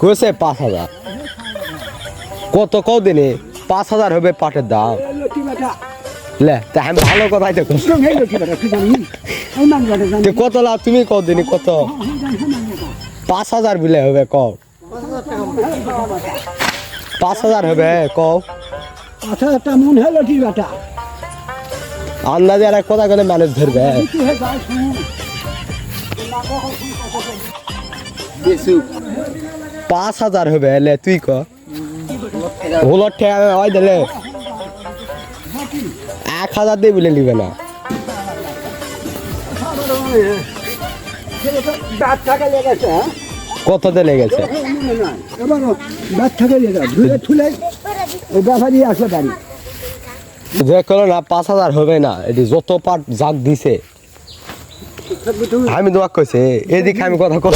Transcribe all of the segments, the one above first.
কইছে 5,000 কত কদিনে 5,000 হবে পাটের দাম লে তা আমি ভালো কথাই তো কত লাভ তুমি কদিনে কত 5,000 বিলে হবে কও 5,000 হবে কও 5,000 মন হলো কি বেটা আন্দাজে আর কথা করে মানুষ ধরবে 5,000 হবে লে তুই ক হলো ঠেয়া ওই দিলে 1,000 দিয়ে বলে নিবে না কত দিয়ে লেগেছে যে করো না 5,000 হবে না এটি যত পাট জাগ দিছে আমি তোমাকে কইছে এদিকে আমি কথা কই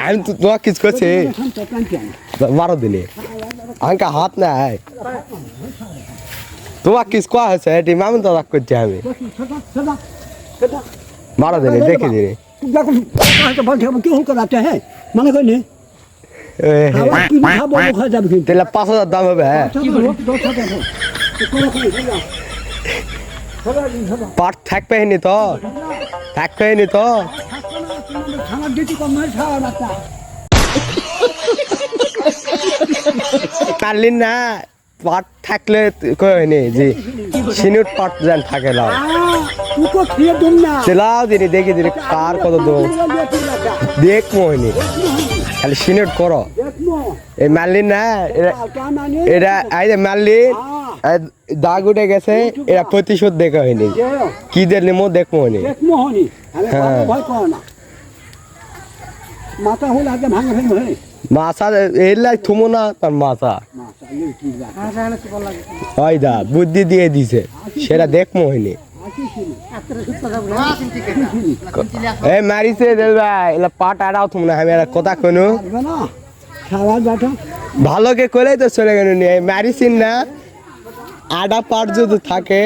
আমি তো তোমাকে কিছু করছি 12 দিনে আঙ্কা হাত নাই তোমাকে কিছু কোয়া হয়েছে এটি মামুন তো রাগ করছি আমি 12 দিনে দেখে দিনে মানে কইনি তাহলে 5,000 দাম হবে পাট থাকবে নি তো থাকবে নি তো পারলিন না পাট থাকলে কয়নি যে সিনুট পাট যেন থাকে না লাও দিনি দেখি দিনি কার কত দো দেখ মহিনি খালি সিনুট করো এই মারলিন না এটা এই যে মারলিন দাগ উঠে গেছে এরা প্রতিশোধ দেখা হয়নি কি দিলে মো দেখবো হয়নি হ্যাঁ মাথা হলে আগে ভাঙা ফেলবো মাছা এলাই থুমো না তার মাছা হয় দা বুদ্ধি দিয়ে দিছে সেটা দেখবো হয়নি এ মারিছে দেবা এলা পাট আড়াও তুমি না আমি আর কথা কইনো ভালো কে কইলাই তো চলে গেল নি মারিছিন না আডা পাট যদি থাকে